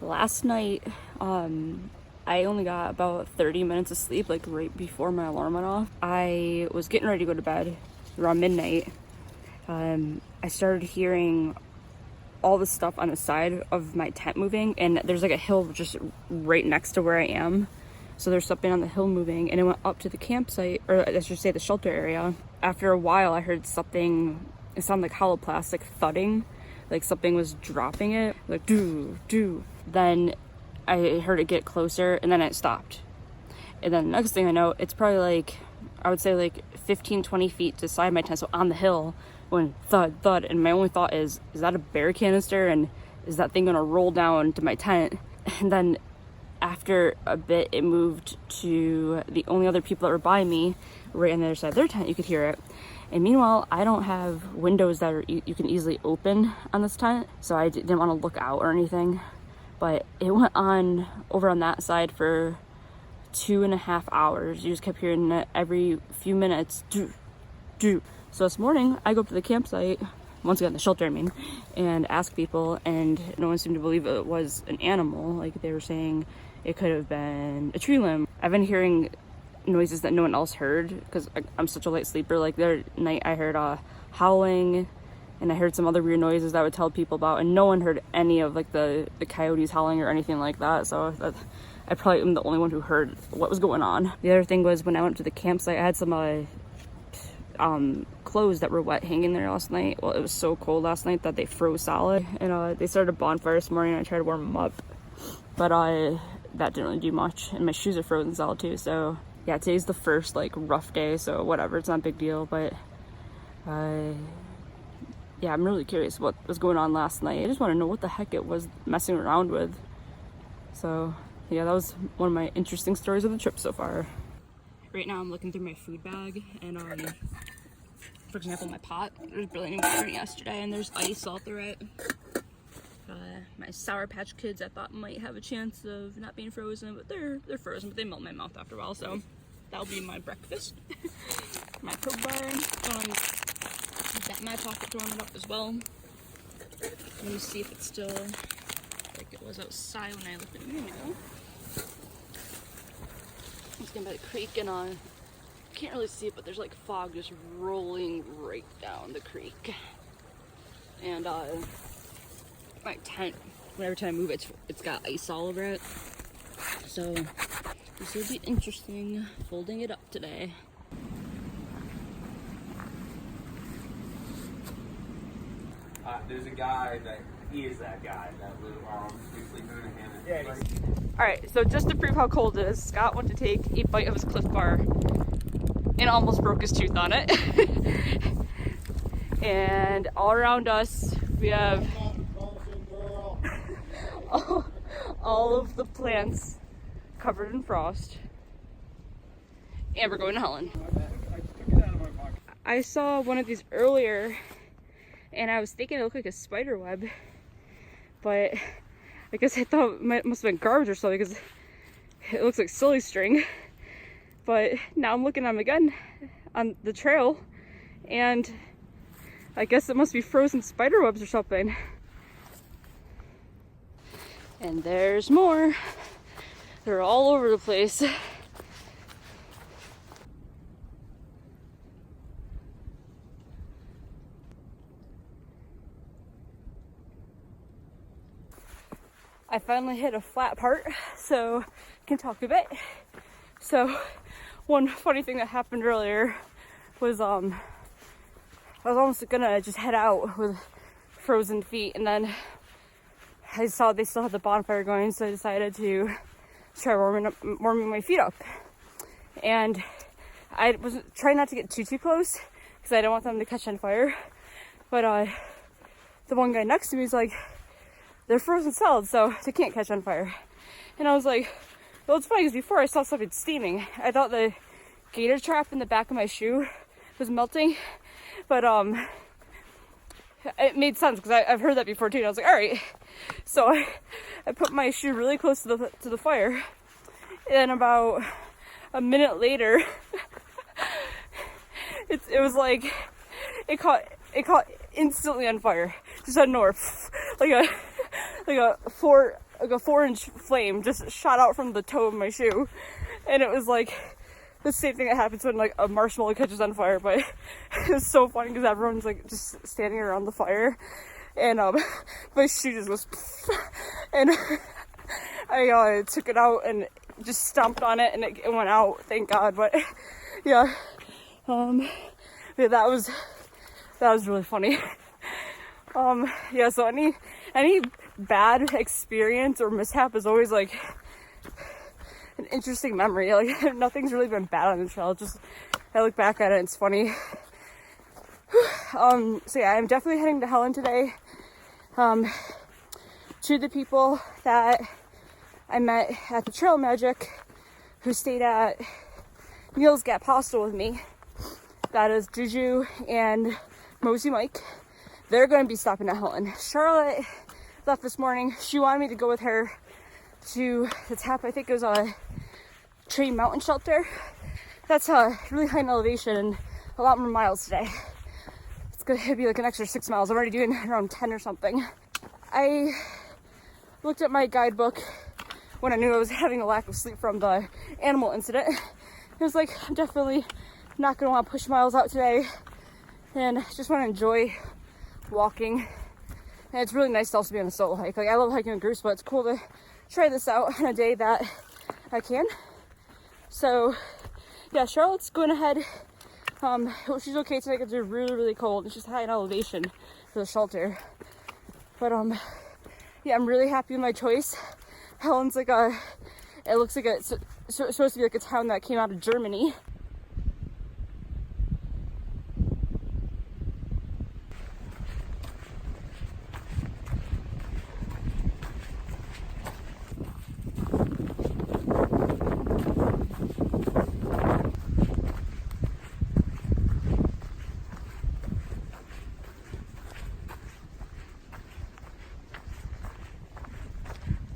Last night, I only got about 30 minutes of sleep, like right before my alarm went off. I was getting ready to go to bed around midnight. I started hearing all the stuff on the side of my tent moving, and there's like a hill just right next to where I am. So there's something on the hill moving, and it went up to the campsite, or I should say the shelter area. After a while, I heard something, it sounded like hollow plastic thudding, like something was dropping it, like doo, doo. Then I heard it get closer, and then it stopped. And then the next thing I know, it's probably like, I would say like 15-20 feet to the side of my tent, so on the hill, when thud, thud, and my only thought is that a bear canister, and is that thing gonna roll down to my tent? And then after a bit, it moved to the only other people that were by me, right on the other side of their tent. You could hear it. And meanwhile, I don't have windows that are you can easily open on this tent, so I didn't want to look out or anything. But it went on over on that side for 2.5 hours. You just kept hearing it every few minutes. Do, do. So this morning, I go up to the campsite, once again, the shelter, I mean, and ask people, and no one seemed to believe it was an animal. Like, they were saying it could have been a tree limb. I've been hearing noises that no one else heard, because I'm such a light sleeper. Like, the other night I heard howling, and I heard some other weird noises that I would tell people about, and no one heard any of like the coyotes howling or anything like that. So I probably am the only one who heard what was going on. The other thing was, when I went to the campsite, I had some clothes that were wet hanging there last night. Well, it was so cold last night that they froze solid, and they started a bonfire this morning, and I tried to warm them up, but that didn't really do much, and my shoes are frozen solid too. So yeah, today's the first like rough day, so whatever, it's not a big deal. But yeah, I'm really curious what was going on last night. I just want to know what the heck it was messing around with. So yeah, that was one of my interesting stories of the trip so far. Right now I'm looking through my food bag, and for example, my pot, there's barely any water in it yesterday, and there's ice all through it. My Sour Patch Kids I thought might have a chance of not being frozen, but they're frozen, but they melt in my mouth after a while, so that'll be my breakfast. My Coke bar, that my pocket to warm it up as well. Let me see if it's still like it was outside when I left it a minute ago. I'm just by the creek, and can't really see it, but there's like fog just rolling right down the creek. And my tent, every time I move it's got ice all over it. So this will be interesting, folding it up today. There's a guy he is that guy that was sleeping in a hammock. Yeah. Alright, so just to prove how cold it is, Scott went to take a bite of his Cliff Bar and almost broke his tooth on it. And all around us we have all of the plants covered in frost. And we're going to Helen. I saw one of these earlier, and I was thinking it looked like a spider web, but I guess I thought it must have been garbage or something, because it looks like silly string. But now I'm looking at them again on the trail, and I guess it must be frozen spider webs or something. And there's more. They're all over the place. I finally hit a flat part, so I can talk a bit. So one funny thing that happened earlier was I was almost gonna just head out with frozen feet, and then I saw they still had the bonfire going, so I decided to try warming my feet up. And I was trying not to get too close, because I don't want them to catch on fire. But the one guy next to me is like, they're frozen solid, so they can't catch on fire. And I was like, well, it's funny, because before I saw something steaming. I thought the gator trap in the back of my shoe was melting, but it made sense, because I've heard that before too. And I was like, all right. So I put my shoe really close to the fire, and about a minute later, it was like it caught instantly on fire, just out of nowhere, like a like a 4-inch flame just shot out from the toe of my shoe, and it was like the same thing that happens when like a marshmallow catches on fire. But it was so funny because everyone's like just standing around the fire, and my shoe just goes and I took it out and just stomped on it, and it went out, thank God. But yeah, yeah, that was really funny. Yeah, so any bad experience or mishap is always like an interesting memory. Like nothing's really been bad on the trail, just I look back at it, it's funny. So yeah, I'm definitely heading to Helen today. To the people that I met at the Trail Magic who stayed at Neil's Gap Hostel with me, that is Juju and Mosey Mike, they're going to be stopping at Helen. Charlotte left this morning. She wanted me to go with her to the top, I think it was a Train Mountain Shelter. That's really high in elevation and a lot more miles today. It's going to be like an extra 6 miles. I'm already doing around 10 or something. I looked at my guidebook when I knew I was having a lack of sleep from the animal incident. It was like, I'm definitely not going to want to push miles out today, and just want to enjoy walking. And it's really nice to also be on a solo hike. Like I love hiking in groups, but it's cool to try this out on a day that I can. So yeah, Charlotte's going ahead. She's okay today because it's really, really cold. It's just high in elevation for the shelter. But yeah, I'm really happy with my choice. Helen's like it looks like it's supposed to be like a town that came out of Germany.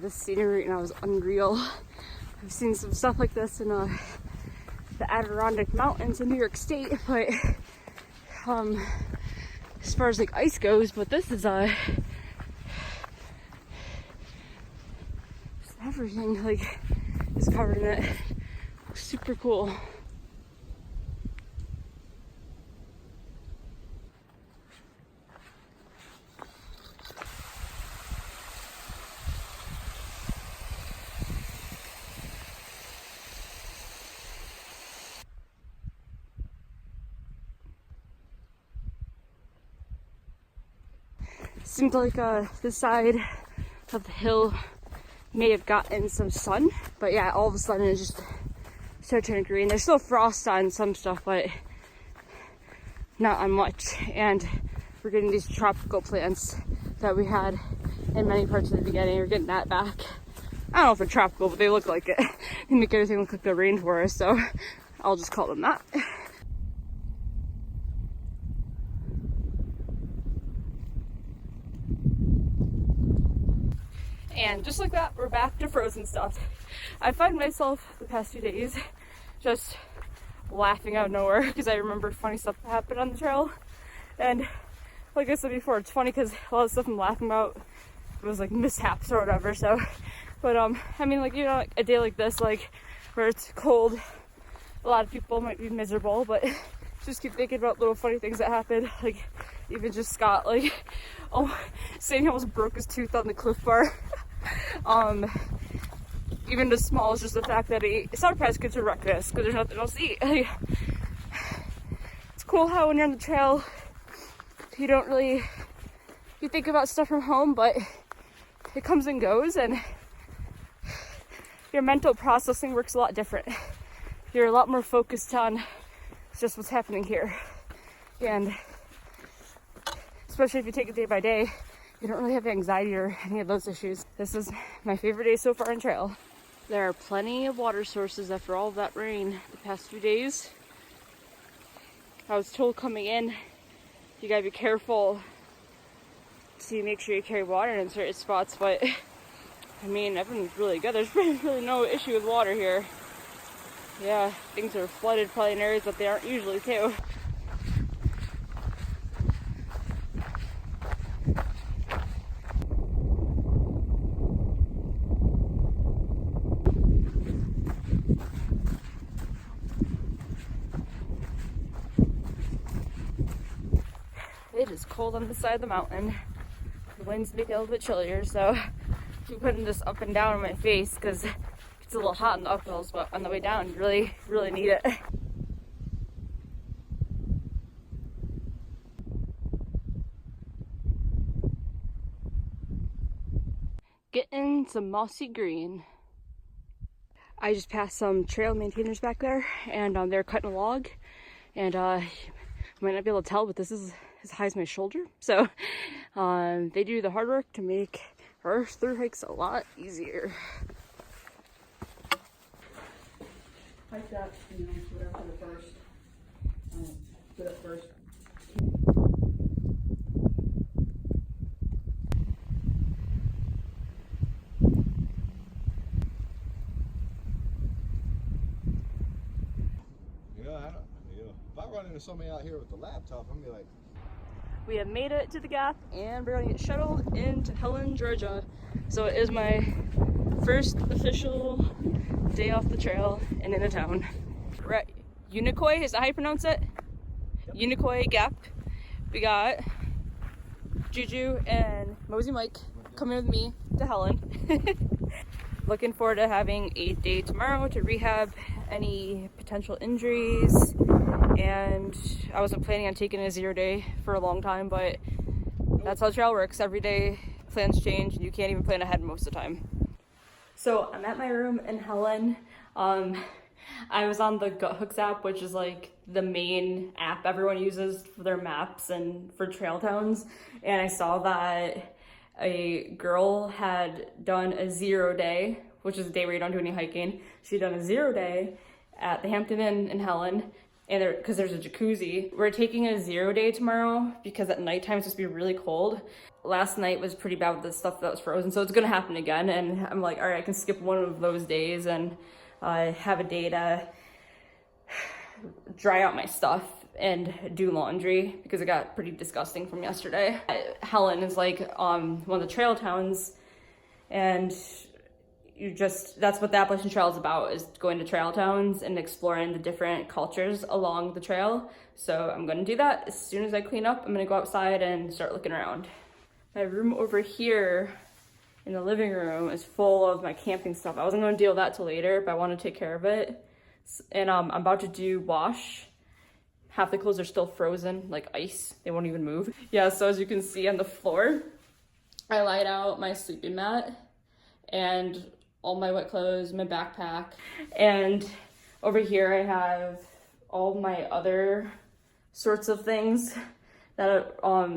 This scenery right now is unreal. I've seen some stuff like this in the Adirondack Mountains in New York State, but as far as like ice goes, but this is everything like is covered in it. Super cool. Seems like this side of the hill may have gotten some sun, but yeah, all of a sudden it just started turning green. There's still frost on some stuff, but not on much. And we're getting these tropical plants that we had in many parts of the beginning. We're getting that back. I don't know if they're tropical, but they look like it. They make everything look like a rainforest, so I'll just call them that. And just like that, we're back to frozen stuff. I find myself the past few days just laughing out of nowhere because I remember funny stuff that happened on the trail. And like I said before, it's funny because a lot of stuff I'm laughing about was like mishaps or whatever. So, but I mean, like, you know, like a day like this, like where it's cold, a lot of people might be miserable, but just keep thinking about little funny things that happen. Like even just Scott, like, saying he almost broke his tooth on the Cliff Bar. Even as small as just the fact that he sometimes gets a breakfast because there's nothing else to eat. It's cool how when you're on the trail, you think about stuff from home, but it comes and goes, and your mental processing works a lot different. You're a lot more focused on just what's happening here, and especially if you take it day by day, you don't really have anxiety or any of those issues. This is my favorite day so far on trail. There are plenty of water sources after all of that rain the past few days. I was told coming in, you gotta be careful to make sure you carry water in certain spots, but I mean, everything's really good. There's really no issue with water here. Yeah, things are flooded probably in areas that they aren't usually too. cold on this side of the mountain. The wind's making it a little bit chillier, so I keep putting this up and down on my face because it's a little hot in the uphills, but on the way down, you really, really need it. Getting some mossy green. I just passed some trail maintainers back there, and they're cutting a log, and you might not be able to tell, but this is as high as my shoulder. So they do the hard work to make our through hikes a lot easier. Hike that, whatever for the first. Do it first. If I run into somebody out here with the laptop, I'm gonna be like, we have made it to the Gap, and we're gonna get shuttled into Helen, Georgia. So it is my first official day off the trail and in a town. We're at Unicoi, is that how you pronounce it? Yep. Unicoi Gap. We got Juju and Mosey Mike coming with me to Helen. Looking forward to having a day tomorrow to rehab any potential injuries. And I wasn't planning on taking a 0 day for a long time, but that's how trail works. Every day plans change and you can't even plan ahead most of the time. So I'm at my room in Helen. I was on the GutHooks app, which is like the main app everyone uses for their maps and for trail towns. And I saw that a girl had done a 0 day, which is a day where you don't do any hiking. She'd done a 0 day at the Hampton Inn in Helen. And because there's a jacuzzi. We're taking a 0 day tomorrow because at nighttime it's supposed to be really cold. Last night was pretty bad with the stuff that was frozen, so it's gonna happen again. And I'm like, all right, I can skip one of those days and have a day to dry out my stuff and do laundry because it got pretty disgusting from yesterday. Helen is like one of the trail towns, and that's what the Appalachian Trail is about, is going to trail towns and exploring the different cultures along the trail. So I'm gonna do that. As soon as I clean up, I'm gonna go outside and start looking around. My room over here in the living room is full of my camping stuff. I wasn't gonna deal with that till later, but I wanna take care of it. And I'm about to do wash. Half the clothes are still frozen, like ice. They won't even move. Yeah, so as you can see on the floor, I laid out my sleeping mat and all my wet clothes, my backpack. And over here I have all my other sorts of things that are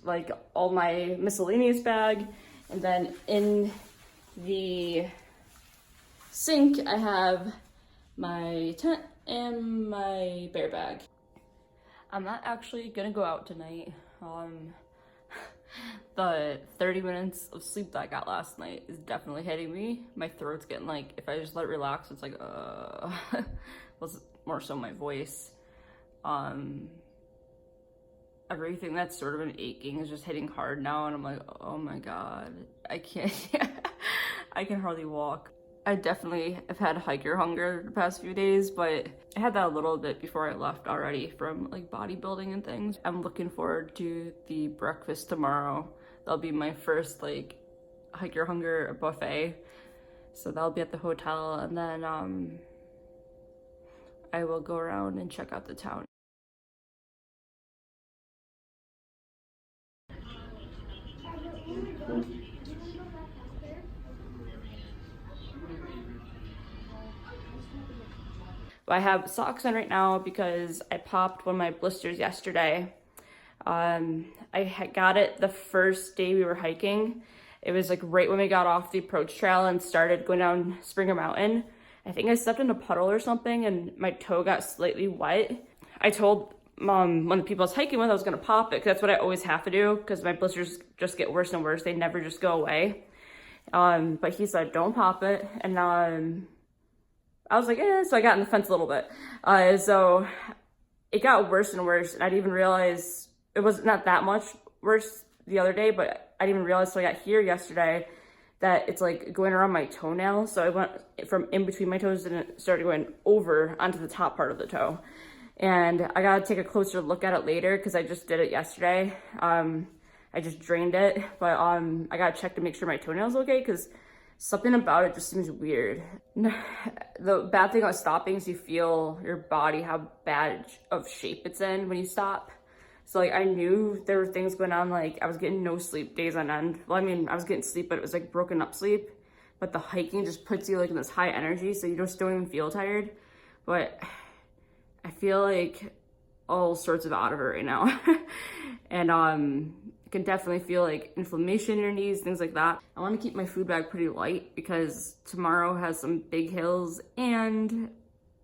like all my miscellaneous bag. And then in the sink I have my tent and my bear bag. I'm not actually gonna go out tonight. The 30 minutes of sleep that I got last night is definitely hitting me. My throat's getting like, if I just let it relax, it's like, was more so my voice. Everything that's sort of been aching is just hitting hard now, and I'm like, oh my God, I can't, I can hardly walk. I definitely have had hiker hunger the past few days, but I had that a little bit before I left already from like bodybuilding and things. I'm looking forward to the breakfast tomorrow. That'll be my first like hiker hunger buffet. So that'll be at the hotel, and then I will go around and check out the town. I have socks on right now because I popped one of my blisters yesterday. I got it the first day we were hiking. It was like right when we got off the approach trail and started going down Springer Mountain. I think I stepped in a puddle or something and my toe got slightly wet. I told one of the people I was hiking with I was gonna pop it because that's what I always have to do because my blisters just get worse and worse. They never just go away. But he said, don't pop it. And I was like, so I got in the fence a little bit. So it got worse and worse, and I didn't even realize, it was not that much worse the other day, but I didn't even realize till I got here yesterday that it's like going around my toenail. So I went from in between my toes and it started going over onto the top part of the toe. and I gotta take a closer look at it later because I just did it yesterday. I just drained it, but I gotta check to make sure my toenail's okay because something about it just seems weird. The bad thing about stopping is you feel your body how bad of shape it's in when you stop. So like I knew there were things going on, like I was getting no sleep days on end. Well, I mean, I was getting sleep, but it was like broken up sleep. But the hiking just puts you like in this high energy, so you just don't even feel tired. But I feel like all sorts of out of it right now. And you can definitely feel like inflammation in your knees, things like that. I want to keep my food bag pretty light because tomorrow has some big hills, and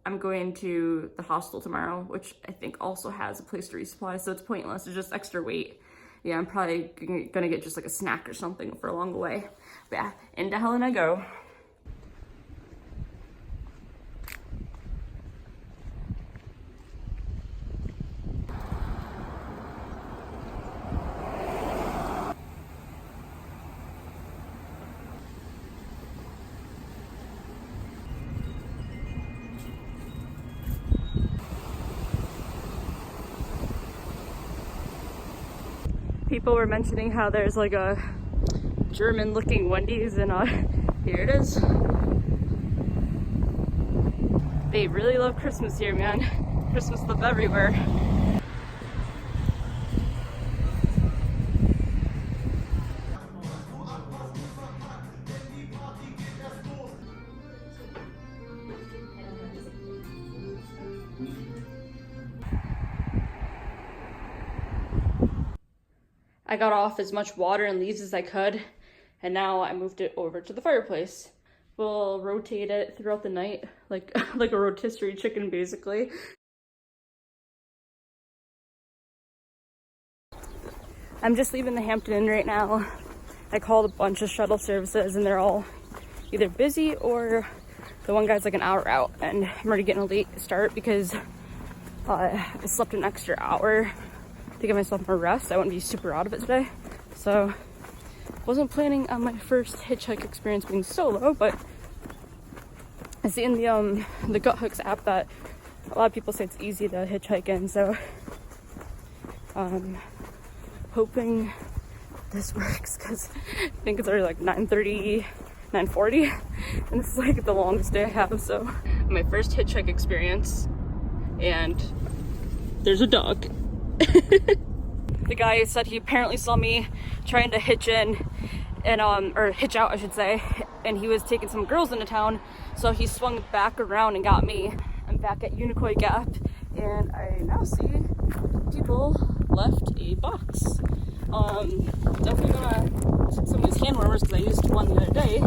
I'm going to the hostel tomorrow, which I think also has a place to resupply, so it's pointless. It's just extra weight. Yeah, I'm probably gonna get just like a snack or something for along the way. But yeah, into Helen I go. People were mentioning how there's like a German looking Wendy's, and here it is. They really love Christmas here, man. Christmas stuff everywhere. I got off as much water and leaves as I could, and now I moved it over to the fireplace. We'll rotate it throughout the night, like like a rotisserie chicken, basically. I'm just leaving the Hampton Inn right now. I called a bunch of shuttle services, and they're all either busy or the one guy's like an hour out, and I'm already getting a late start because I slept an extra hour to give myself more rest. I wouldn't be super out of it today, so wasn't planning on my first hitchhike experience being solo, but I see in the KickButtAdventure app that a lot of people say it's easy to hitchhike in, so hoping this works because I think it's already like 9:30, 9:40, and this is like the longest day I have. So my first hitchhike experience, and there's a dog. The guy said he apparently saw me trying to hitch in and or hitch out I should say, and he was taking some girls into town, so he swung back around and got me. I'm back at Unicoi Gap, and I now see people left a box. Definitely gonna take some of these hand warmers because I used one the other day.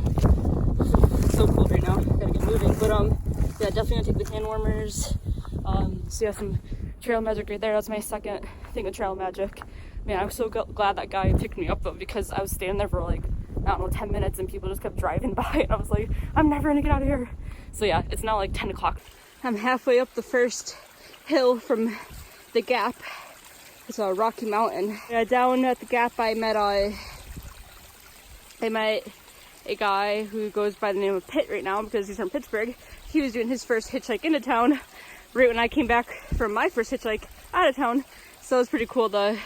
It's so cold right now, gotta get moving, but yeah, definitely gonna take the hand warmers. So yeah, some trail magic right there. That's my second thing of trail magic. Man, I'm so glad that guy picked me up though, because I was standing there for like, I don't know, 10 minutes and people just kept driving by, and I was like, I'm never gonna get out of here. So yeah, it's now like 10 o'clock. I'm halfway up the first hill from the Gap. It's a Rocky Mountain. Yeah, down at the Gap I met a guy who goes by the name of Pitt right now because he's from Pittsburgh. He was doing his first hitchhike into town right when I came back from my first hitchhike out of town. So it was pretty cool to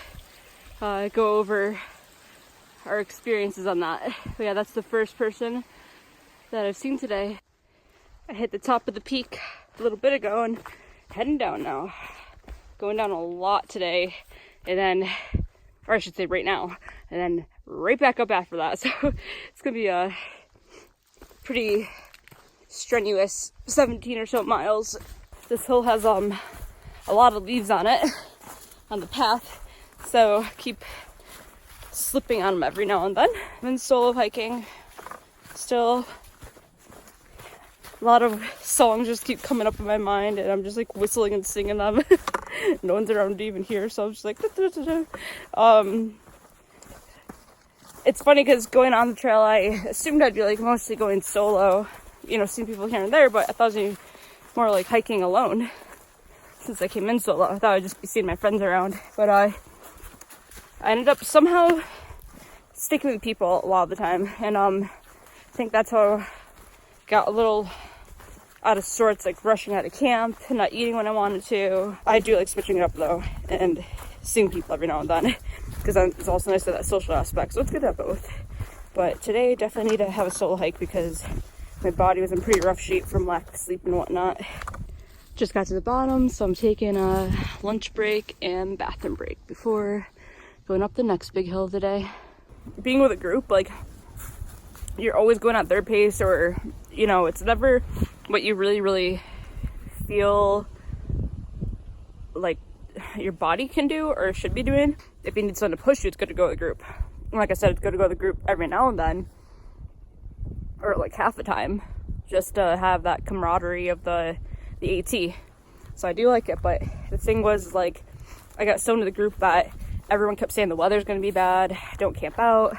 go over our experiences on that. But yeah, that's the first person that I've seen today. I hit the top of the peak a little bit ago and heading down now. Going down a lot today, and then, or I should say right now, and then right back up after that. So it's gonna be a pretty strenuous 17 or so miles. This hill has a lot of leaves on it, on the path, so keep slipping on them every now and then. I've been solo hiking, still a lot of songs just keep coming up in my mind, and I'm just like whistling and singing them. No one's around to even hear, so I'm just like da, da, da, da. It's funny because going on the trail, I assumed I'd be like mostly going solo, you know, seeing people here and there, but I thought it was more like hiking alone. Since I came in solo, I thought I'd just be seeing my friends around, but I ended up somehow sticking with people a lot of the time, and I think that's how I got a little out of sorts, like rushing out of camp, not eating when I wanted to. I do like switching it up though, and seeing people every now and then, because it's also nice to have that social aspect, so it's good to have both. But today, definitely need to have a solo hike because my body was in pretty rough shape from lack of sleep and whatnot. Just got to the bottom, so I'm taking a lunch break and bathroom break before going up the next big hill today. Being with a group, like, you're always going at their pace, or, you know, it's never what you really feel like your body can do or should be doing. If you need someone to push you, it's good to go with a group. And like I said, it's good to go with a group every now and then, or like half the time, just to have that camaraderie of the AT. So I do like it, but the thing was, like, I got so into the group that everyone kept saying the weather's gonna be bad, don't camp out.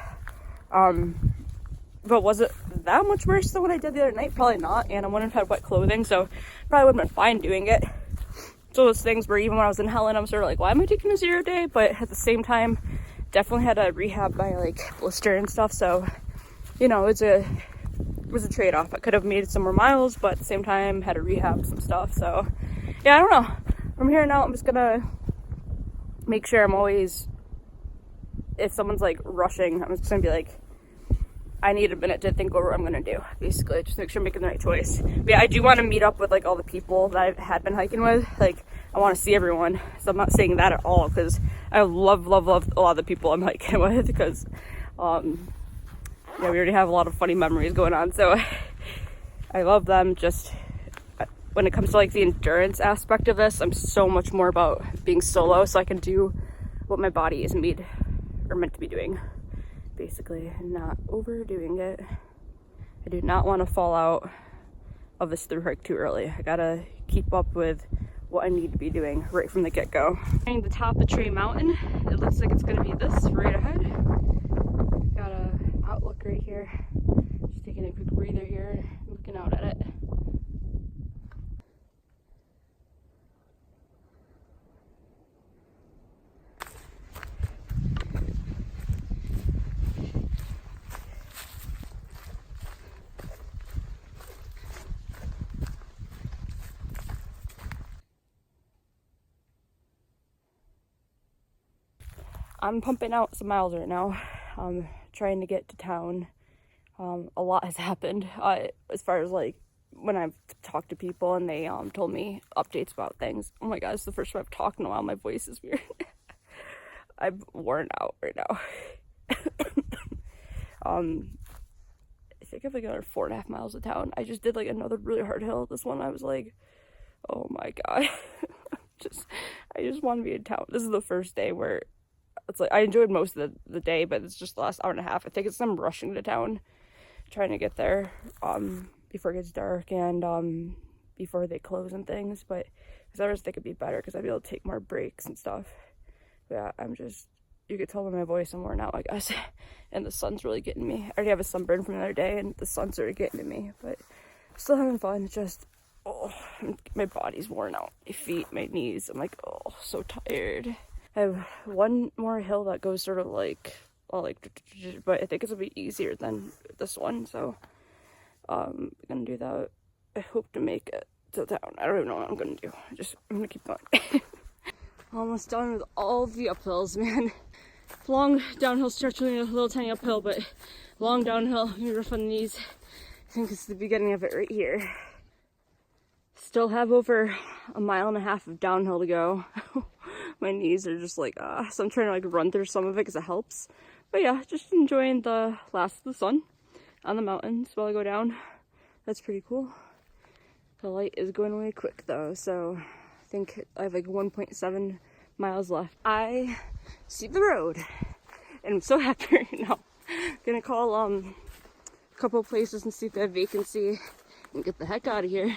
But was it that much worse than what I did the other night? Probably not, and I wouldn't have had wet clothing, so probably would have been fine doing it. So those things where even when I was in Helen, I'm sort of like, why am I taking a 0 day? But at the same time, definitely had to rehab my like blister and stuff, so, you know, it was a trade-off. I could have made some more miles, but at the same time had to rehab some stuff. So yeah, I don't know. From here on out, I'm just gonna make sure I'm always, if someone's like rushing, I'm just gonna be like, I need a minute to think over what I'm gonna do, basically. Just make sure I'm making the right choice. But yeah, I do want to meet up with like all the people that I had been hiking with. Like, I want to see everyone, so I'm not saying that at all, because I love a lot of the people I'm hiking with, because yeah, we already have a lot of funny memories going on, so I love them. Just when it comes to like the endurance aspect of this, I'm so much more about being solo, so I can do what my body is meant to be doing, basically, and not overdoing it. I do not want to fall out of this thru hike too early. I gotta keep up with what I need to be doing right from the get-go. At the top of Tree Mountain, it looks like it's gonna be this right ahead. Got a outlook right here. Just taking a quick breather here, looking out at it. I'm pumping out some miles right now. Trying to get to town. A lot has happened as far as like when I've talked to people and they told me updates about things. Oh my god, it's the first time I've talked in a while. My voice is weird. I'm worn out right now. I think I have like another 4.5 miles of town. I just did like another really hard hill. This one I was like, oh my god. I just want to be in town. This is the first day where it's like I enjoyed most of the day, but it's just the last hour and a half. I think it's them rushing to town, trying to get there before it gets dark and before they close and things. But because I always think it'd be better because I'd be able to take more breaks and stuff. But yeah, I'm just, you could tell by my voice I'm worn out, I guess. And the sun's really getting me. I already have a sunburn from the other day, and the sun's already getting to me. But still having fun. It's just, oh, my body's worn out. My feet, my knees. I'm like, oh, so tired. I have one more hill that goes sort of like, well, like, but I think it's gonna be easier than this one, so I'm gonna do that. I hope to make it to town. I don't even know what I'm gonna do. I'm gonna keep going. Almost done with all the uphills, man. Long downhill stretch, really a little tiny uphill, but long downhill, you're rough on the knees. I think it's the beginning of it right here. Still have over 1.5 miles of downhill to go. My knees are just like, so I'm trying to like run through some of it because it helps. But yeah, just enjoying the last of the sun on the mountains while I go down. That's pretty cool. The light is going away quick though, so I think I have like 1.7 miles left. I see the road and I'm so happy right now. Gonna call a couple places and see if they have vacancy and get the heck out of here.